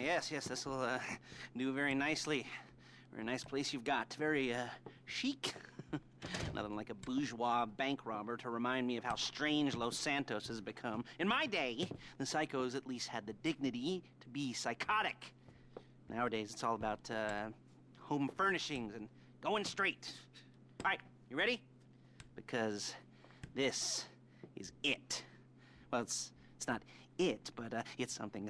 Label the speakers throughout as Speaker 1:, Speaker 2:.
Speaker 1: yes, this will do very nicely. Very nice place you've got. Very chic. Nothing like a bourgeois bank robber to remind me of how strange Los Santos has become. In my day, the psychos at least had the dignity to be psychotic. Nowadays, it's all about home furnishings and going straight. All right, you ready? Because this is it. Well, it's not it, but it's something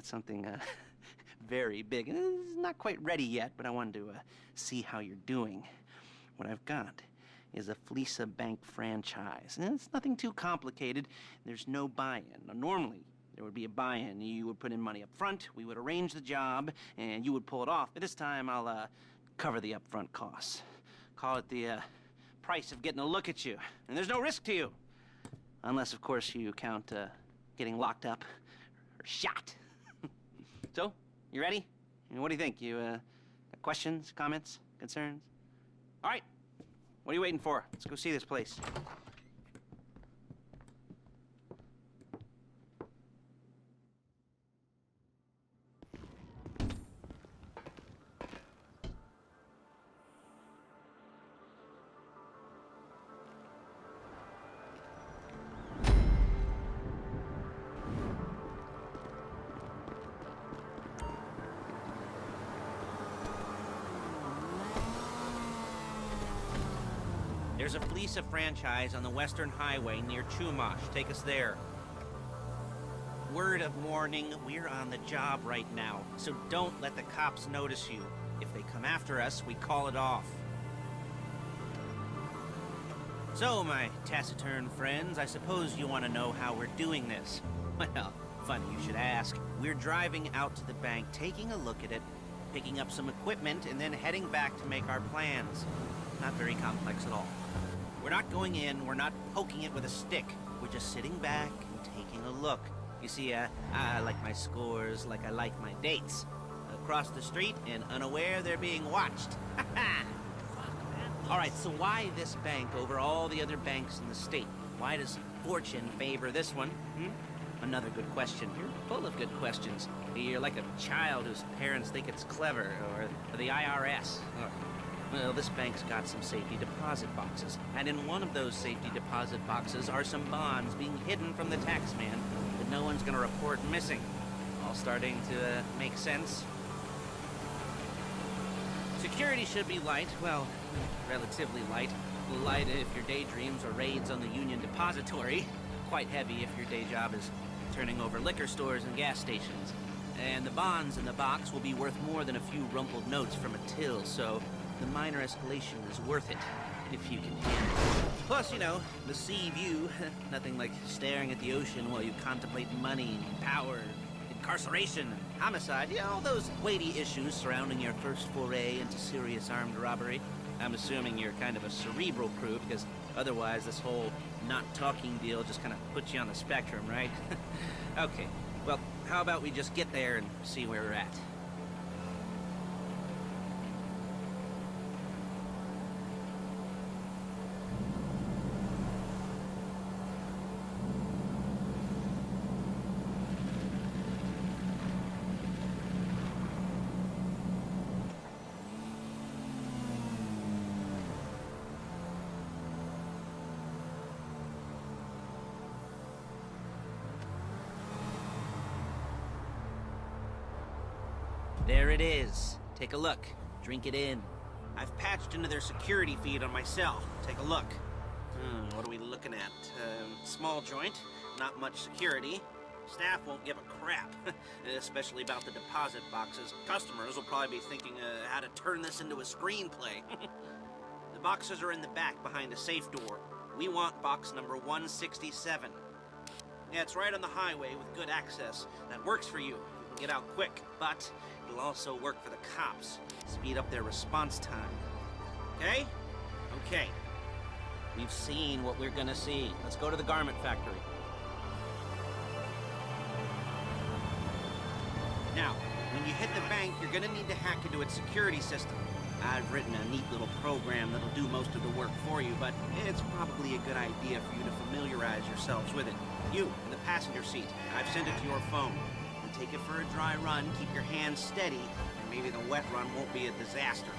Speaker 1: very big. It's not quite ready yet, but I wanted to see how you're doing. What I've got is a Flecca Bank franchise. And it's nothing too complicated. There's no buy-in. Now, normally, there would be a buy-in. You would put in money up front, we would arrange the job, and you would pull it off. But this time, I'll cover the upfront costs. Call it the price of getting a look at you. And there's no risk to you. Unless, of course, you count getting locked up or shot. So, you ready? What do you think? You got questions, comments, concerns? All right. What are you waiting for? Let's go see this place. There's a Flecca franchise on the Western Highway near Chumash. Take us there. Word of warning, we're on the job right now, so don't let the cops notice you. If they come after us, we call it off. So, my taciturn friends, I suppose you want to know how we're doing this. Well, funny you should ask. We're driving out to the bank, taking a look at it, picking up some equipment, and then heading back to make our plans. Not very complex at all. We're not going in, we're not poking it with a stick. We're just sitting back and taking a look. You see, I like my scores like I like my dates. Across the street and unaware they're being watched. All right, so why this bank over all the other banks in the state? Why does fortune favor this one? Another good question. You're full of good questions. You're like a child whose parents think it's clever, or the IRS. Well, this bank's got some safety deposit boxes, and in one of those safety deposit boxes are some bonds being hidden from the tax man that no one's gonna report missing. All starting to make sense? Security should be light, well, relatively light. Light if your daydreams are raids on the Union Depository. Quite heavy if your day job is turning over liquor stores and gas stations. And the bonds in the box will be worth more than a few rumpled notes from a till, so the minor escalation is worth it, if you can handle it. Plus, you know, the sea view. Nothing like staring at the ocean while you contemplate money, power, incarceration, homicide. You know, all those weighty issues surrounding your first foray into serious armed robbery. I'm assuming you're kind of a cerebral crew, because otherwise this whole not talking deal just kind of puts you on the spectrum, right? Okay, well, how about we just get there and see where we're at? There it is. Take a look. Drink it in. I've patched into their security feed on my cell. Take a look. What are we looking at? Small joint, not much security. Staff won't give a crap, especially about the deposit boxes. Customers will probably be thinking how to turn this into a screenplay. The boxes are in the back behind a safe door. We want box number 167. Yeah, it's right on the highway with good access. That works for you. Get out quick, but it'll also work for the cops. Speed up their response time. Okay? Okay. We've seen what we're gonna see. Let's go to the garment factory. Now, when you hit the bank, you're gonna need to hack into its security system. I've written a neat little program that'll do most of the work for you, but it's probably a good idea for you to familiarize yourselves with it. You, in the passenger seat, I've sent it to your phone. take it for a dry run, keep your hands steady, and maybe the wet run won't be a disaster.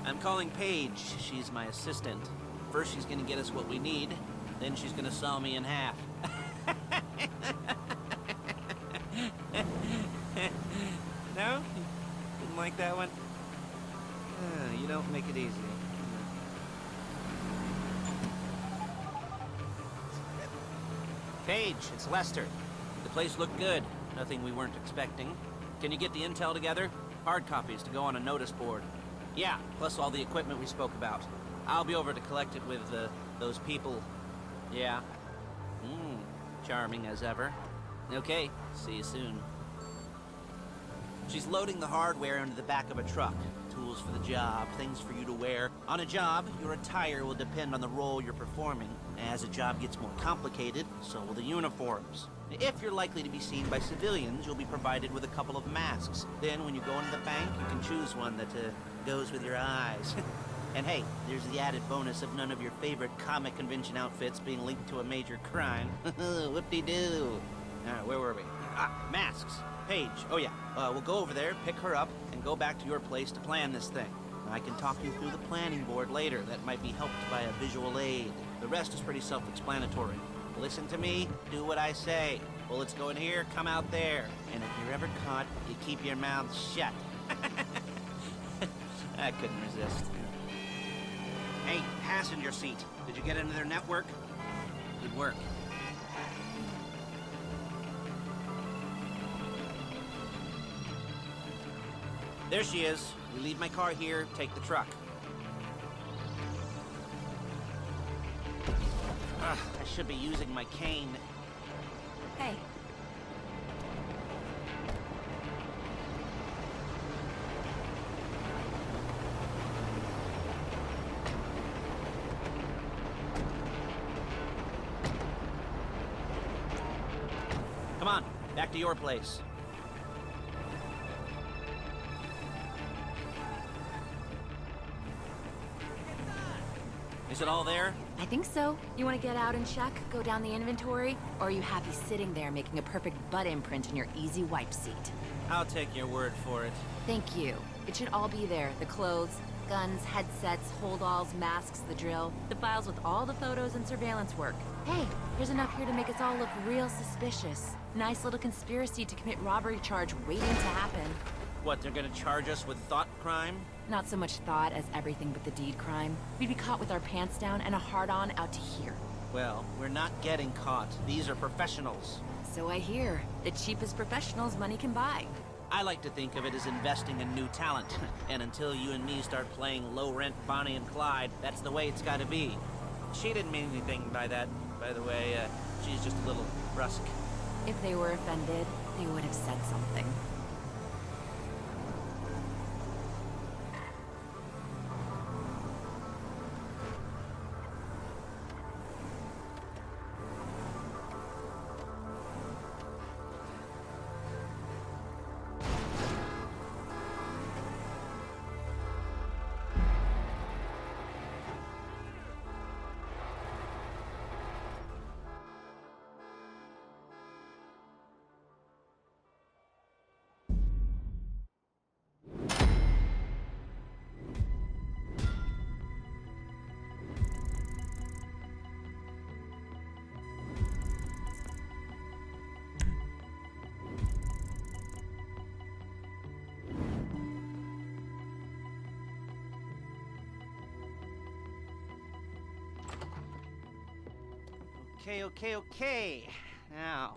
Speaker 1: I'm calling Paige. She's my assistant. First, she's gonna get us what we need. Then she's gonna saw me in half. No? Didn't like that one? You don't make it easy. Paige, it's Lester. The place looked good. Nothing we weren't expecting. Can you get the intel together? Hard copies to go on a notice board. Yeah, plus all the equipment we spoke about. I'll be over to collect it with, those people. Yeah. Charming as ever. Okay, see you soon. She's loading the hardware into the back of a truck. Tools for the job, things for you to wear. On a job, your attire will depend on the role you're performing. As a job gets more complicated, so will the uniforms. If you're likely to be seen by civilians, you'll be provided with a couple of masks. Then when you go into the bank, you can choose one that goes with your eyes. And hey, there's the added bonus of none of your favorite comic convention outfits being linked to a major crime. Whoop-de-doo. Where were we? Masks. Paige. Oh yeah, we'll go over there, pick her up, and go back to your place to plan this thing. I can talk you through the planning board later. That might be helped by a visual aid. The rest is pretty self-explanatory. Listen to me, do what I say. Bullets go in here, come out there. And if you're ever caught, you keep your mouth shut. I couldn't resist. Hey, passenger seat. Did you get into their network? Good work. There she is. We leave my car here, take the truck. I should be using my cane.
Speaker 2: Hey.
Speaker 1: Come on, back to your place. Is it all there?
Speaker 2: I think so. You want to get out and check, go down the inventory, or are you happy sitting there making a perfect butt imprint in your easy wipe seat?
Speaker 1: I'll take your word for it.
Speaker 2: Thank you. It should all be there. The clothes, guns, headsets, hold-alls, masks, the drill. The files with all the photos and surveillance work. Hey, there's enough here to make us all look real suspicious. Nice little conspiracy to commit robbery charge waiting to happen.
Speaker 1: What, they're gonna charge us with thought crime?
Speaker 2: Not so much thought as everything but the deed crime. We'd be caught with our pants down and a hard-on out to here.
Speaker 1: Well, we're not getting caught. These are professionals.
Speaker 2: So I hear. The cheapest professionals money can buy.
Speaker 1: I like to think of it as investing in new talent. And until you and me start playing low-rent Bonnie and Clyde, that's the way it's gotta be. She didn't mean anything by that, by the way. She's just a little brusque.
Speaker 2: If they were offended, they would have said something. Okay. Now,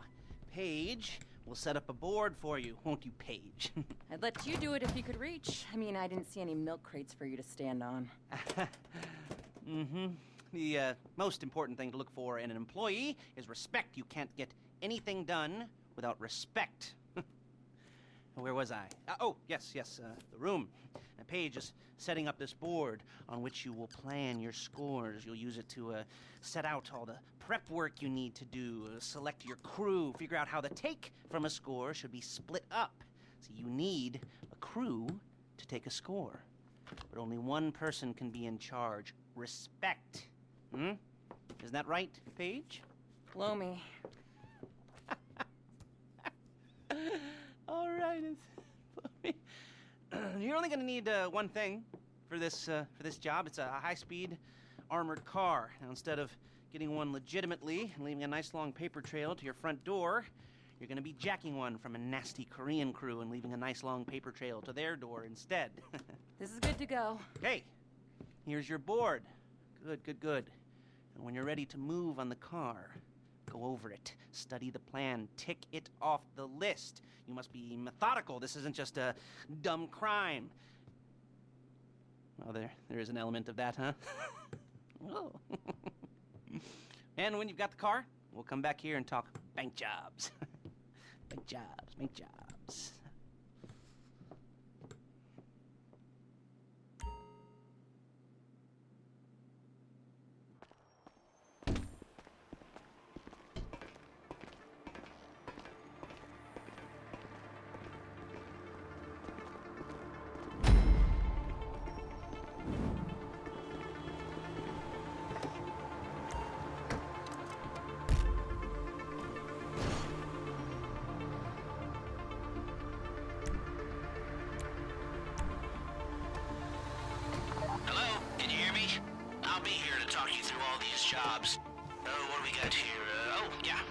Speaker 2: Paige,
Speaker 1: We'll set up a board for you, won't you, Paige?
Speaker 3: I'd let you do it if you could reach. I mean, I didn't see any milk crates for you to stand on.
Speaker 1: Mm-hmm. The most important thing to look for in an employee is respect. You can't get anything done without respect. Where was I? Yes, the room. Paige is setting up this board on which you will plan your scores. You'll use it to set out all the prep work you need to do, select your crew, figure out how the take from a score should be split up. So you need a crew to take a score. But only one person can be in charge. Respect. Isn't that right, Paige?
Speaker 3: Blow me.
Speaker 1: All right, you're only gonna need one thing for this job. It's a high-speed armored car. Now, instead of getting one legitimately and leaving a nice long paper trail to your front door, you're gonna be jacking one from a nasty Korean crew and leaving a nice long paper trail to their door instead.
Speaker 3: This is good to go.
Speaker 1: Okay, here's your board. Good. And when you're ready to move on the car, go over it, study the plan, tick it off the list. You must be methodical. This isn't just a dumb crime. Oh, there is an element of that, huh? Oh. And when you've got the car, we'll come back here and talk bank jobs. Bank jobs.
Speaker 4: Jobs. What do we got here?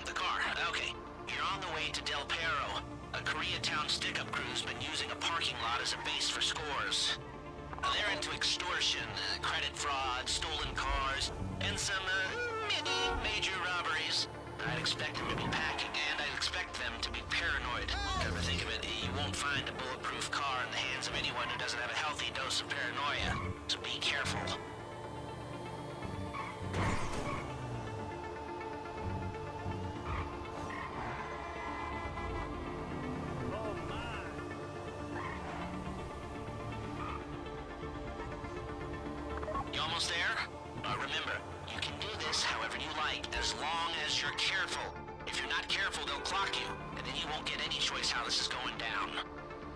Speaker 4: The car. Okay. You're on the way to Del Perro. A Koreatown stick-up crew's been using a parking lot as a base for scores. They're into extortion, credit fraud, stolen cars, and some, major robberies. I'd expect them to be packing, and I'd expect them to be paranoid. Come to think of it, you won't find a bulletproof car in the hands of anyone who doesn't have a healthy dose of paranoia. So be careful. Almost there? Remember, you can do this however you like, as long as you're careful. If you're not careful, they'll clock you, and then you won't get any choice how this is going down.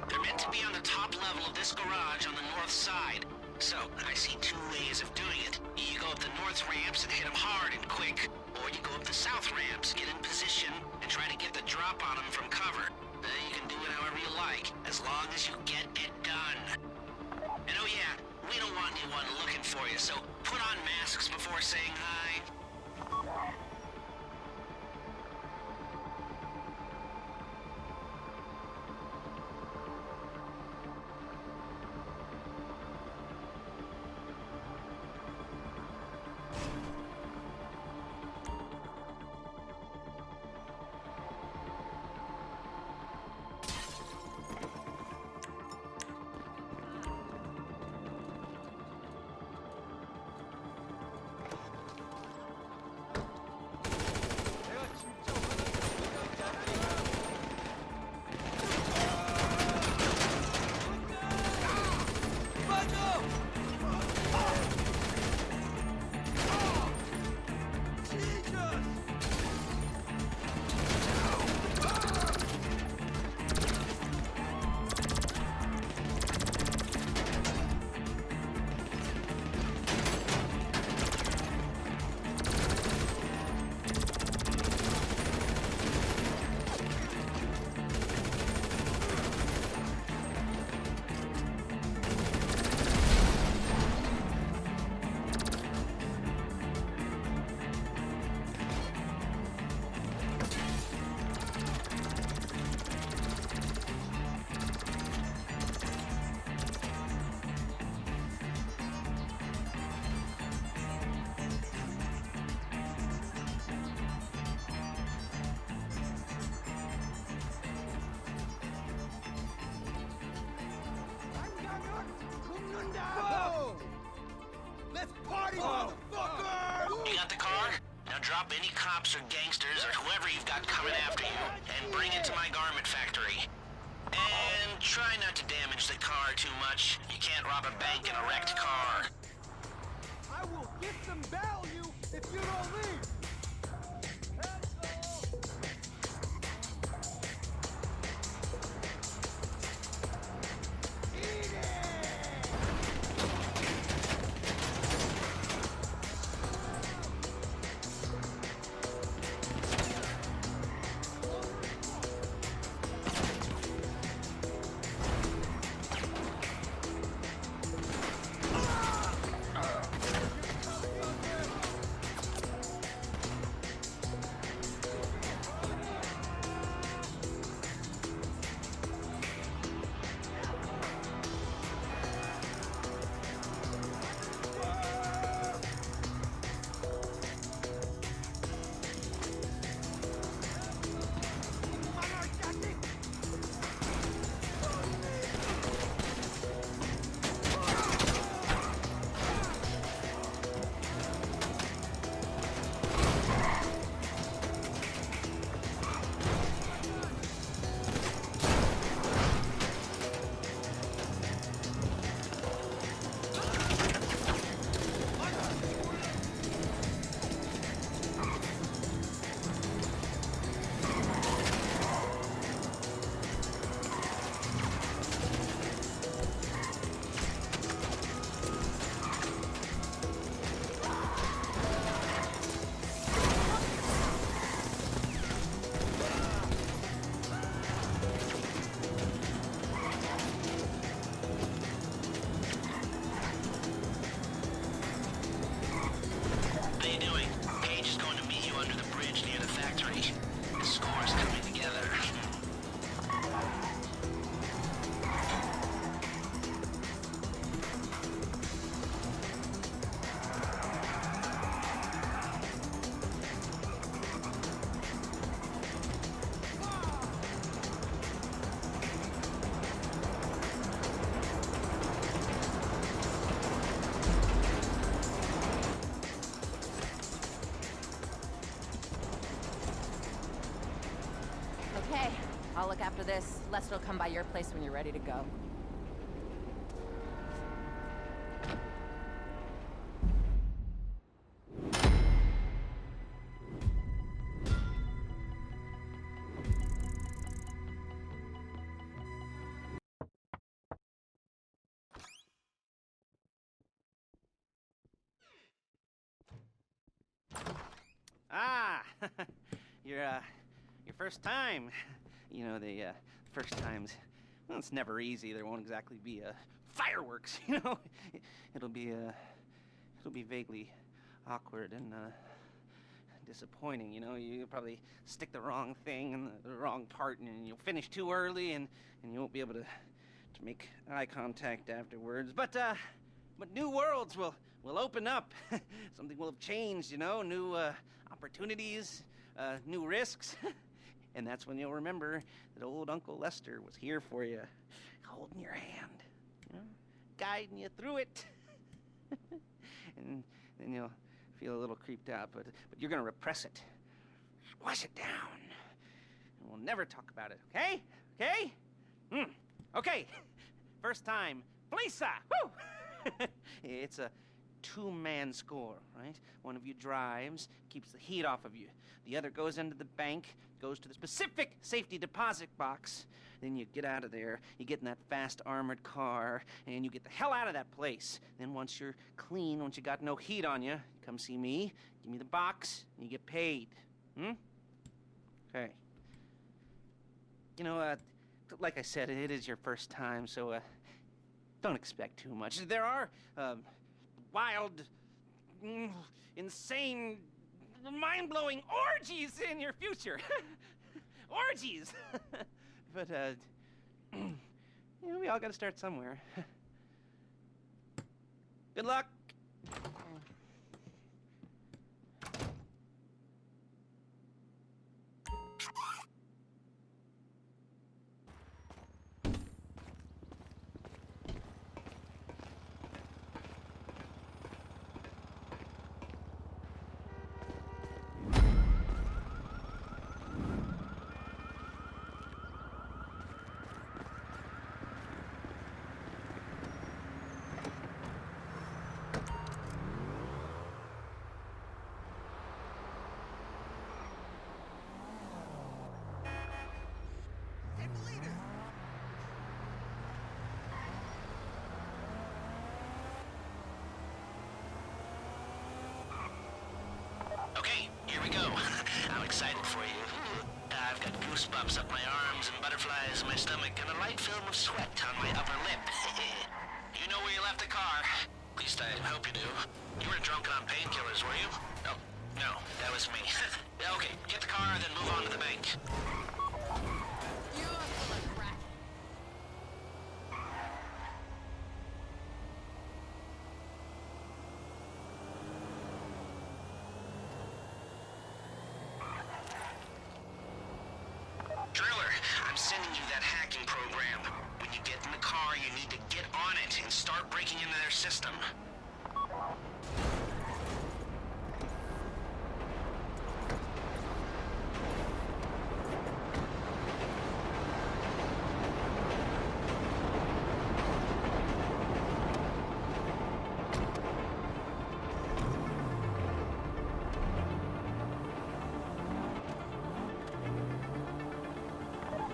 Speaker 4: They're meant to be on the top level of this garage on the north side. So, I see two ways of doing it. You go up the north ramps and hit them hard and quick, or you go up the south ramps, get in position, and try to get the drop on them from cover. You can do it however you like, as long as you get it done. And oh yeah, we don't want anyone looking for you, so put on masks before saying hi. any cops or gangsters or whoever you've got coming after you and bring it to my garment factory. And try not to damage the car too much. You can't rob a bank in a wrecked car.
Speaker 5: I will get some value if you don't leave!
Speaker 3: Okay, I'll look after this. Lester will come by your place when you're ready to go.
Speaker 1: Ah, your first time. You know, the first times, well, it's never easy. There won't exactly be fireworks, you know. It'll be vaguely awkward and disappointing, you know. You'll probably stick the wrong thing in the wrong part, and you'll finish too early, and you won't be able to make eye contact afterwards. But new worlds will open up. Something will have changed, you know. New opportunities, new risks. And that's when you'll remember that old Uncle Lester was here for you, holding your hand, you know, guiding you through it. And then you'll feel a little creeped out, but you're gonna repress it, squash it down, and we'll never talk about it, okay? Okay? Okay. First time, Flecca! Woo! It's a two-man score, right? One of you drives, keeps the heat off of you. The other goes into the bank, goes to the specific safety deposit box. Then you get out of there, you get in that fast armored car, and you get the hell out of that place. Then once you're clean, once you got no heat on you, come see me, give me the box, and you get paid. Okay. You know, like I said, it is your first time, so don't expect too much. There are wild, insane, mind-blowing orgies in your future. Orgies! But, you know, we all gotta start somewhere. Good luck!
Speaker 4: Okay, here we go. I'm excited for you. I've got goosebumps up my arms and butterflies in my stomach and a light film of sweat on my upper lip. You know where you left the car? At least I hope you do. You weren't drunk on painkillers, were you? Oh, no, that was me. Okay, get the car, then move on to the bank. Driller, I'm sending you that hacking program. When you get in the car, you need to get on it and start breaking into their system.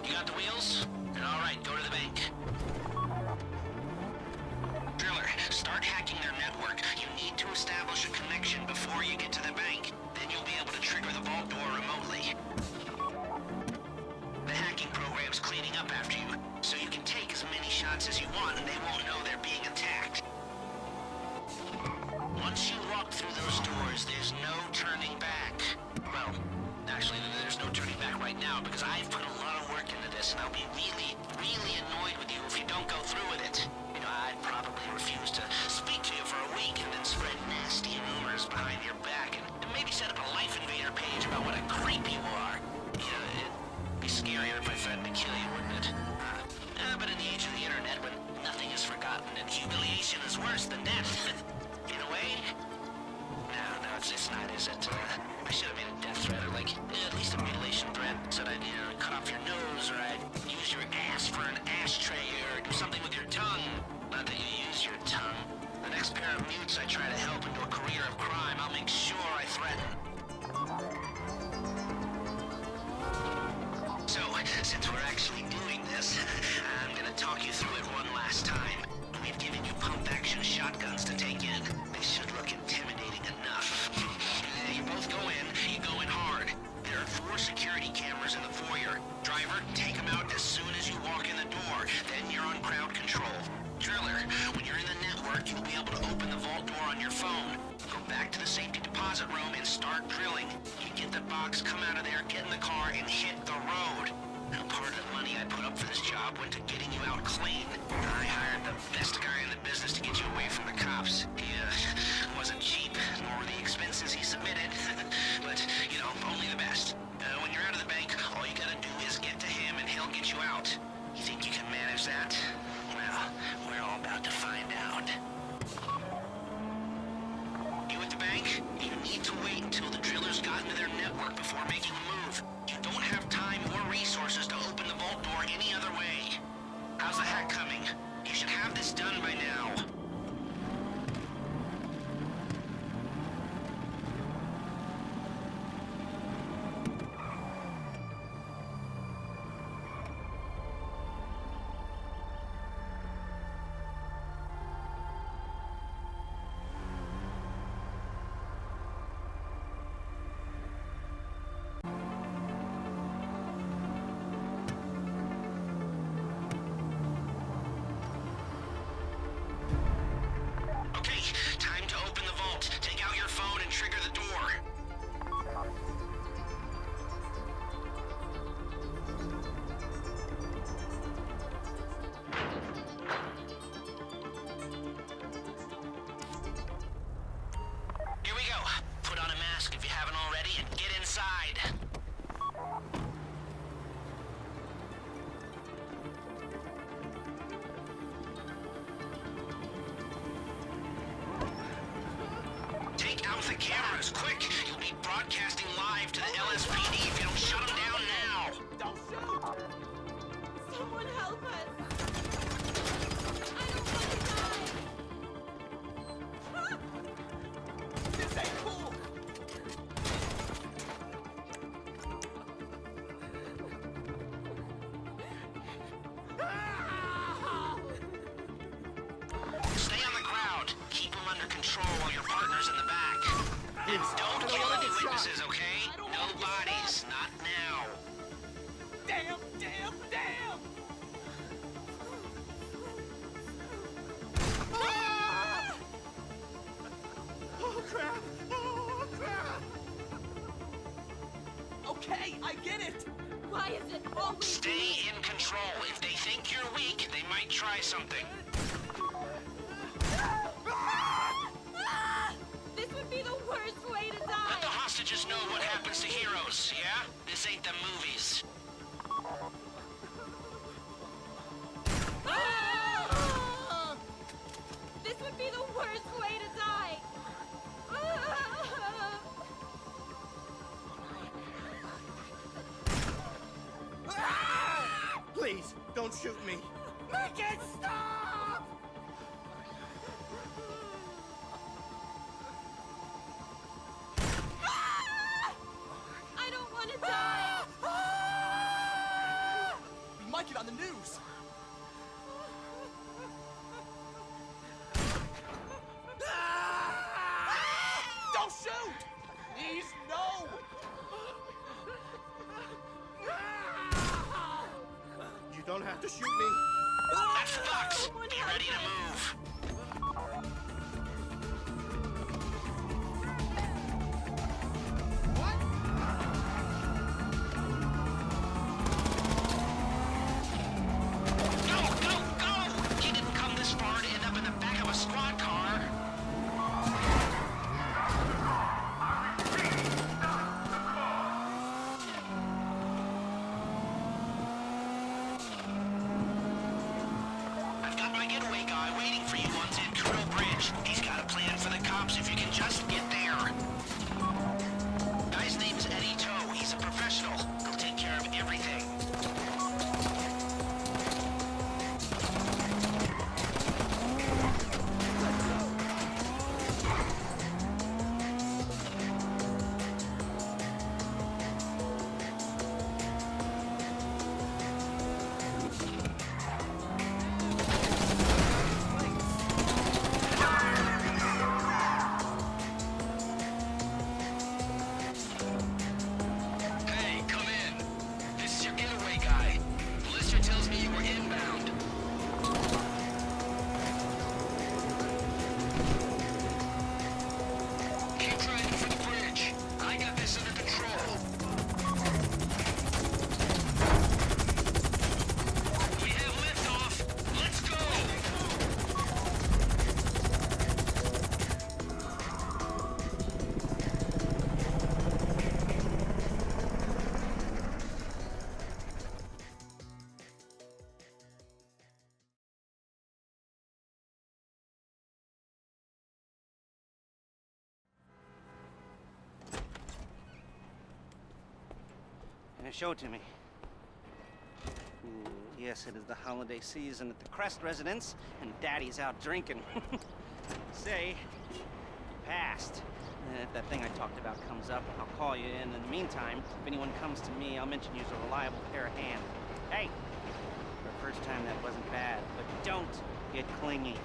Speaker 4: You got the wheels? All right, go to the bank. Driller, start hacking their network. You need to establish a connection before you get to the bank. Then you'll be able to trigger the vault door remotely. The hacking program's cleaning up after you, so you can take as many shots as you want and they won't know they're being attacked. Once you walk through those doors, there's no turning back. Well, actually, there's no turning back right now because I've put a lot of work into this and I'll be really, really annoyed with you if you don't go through with it. You know, I'd probably refuse to speak to you for a week and then spread nasty rumors behind your back and maybe set up a Life Invader page about what a creep you are. You know, it'd be scarier if I threatened to kill you, wouldn't it? But in the age of the internet, when nothing is forgotten and humiliation is worse than death, in a way, no, it's not, is it? I should have made a death threat, or like, at least a mutilation threat. Said I'd, cut off your nose, or I'd use your ass for an ashtray, or do something with your tongue. Not that you use your tongue. The next pair of mutes I try to help into a career of crime, I'll make sure I threaten. So, since we're actually doing this, I'm gonna talk you through it one last time. We've given you pump-action shotguns to take in. They should look intimidating enough. You both go in, you go in hard. There are 4 security cameras in the foyer. Driver, take them out as soon as you walk in the door. Then you're on crowd control. Driller, when you're in the network, you'll be able to open the vault door on your phone. Go back to the safety deposit room and start drilling. You get the box, come out of there, get in the car, and hit the road. Now, part of the money I put up for this job went to getting you out clean. I hired the best guy in the business to get you away from the cops. He, wasn't cheap, nor were the expenses he submitted. But, only the best. When you're out of the bank, all you gotta do is get to him and he'll get you out. You think you can manage that? Well, we're all about to find out. You at the bank? You need to wait until the drillers got into their network before making a move. You don't have time or resources to open the vault door any other way. How's the hack coming? You should have this done by now. The cameras, quick! You'll be broadcasting live to the LSPD if you don't shut them down now!
Speaker 5: Don't shoot!
Speaker 6: Someone help us! I don't want to die!
Speaker 5: This ain't cool!
Speaker 4: Stay on the ground. Keep them under control while your partner's in the back. Don't kill any witnesses.
Speaker 5: I get it!
Speaker 6: Why is it always
Speaker 4: Stay in control. If they think you're weak, they might try something.
Speaker 6: Ah! This would be the worst way to
Speaker 4: Let
Speaker 6: die!
Speaker 4: the hostages know what happens to heroes, yeah? This ain't the movies.
Speaker 6: Ah! This would be the worst way to die! Ah!
Speaker 5: Please, don't shoot me. Make it stop!
Speaker 6: I don't want to die!
Speaker 5: We might get on the news. Don't shoot! Please, no! You don't have to shoot me.
Speaker 4: That's the box. Get ready to move. Go, go, go! You didn't come this far to end up in the back of a squad car. I've got my getaway guy waiting for you on Zed Bridge. He's got a plan for the cops if you can just get there. Guy's name's Eddie Toe. He's a professional. He'll take care of everything. Hey, come in. This is your getaway guy. Melissa tells me you were inbound. Keep driving for the bridge. I got this under control. We have liftoff. Let's go.
Speaker 1: Can you show it to me? Ooh, yes, it is the holiday season at the Crest residence, and Daddy's out drinking. Say, passed. If that thing I talked about comes up, I'll call you in. In the meantime, if anyone comes to me, I'll mention you as a reliable pair of hands. Hey, for the first time that wasn't bad, but don't get clingy.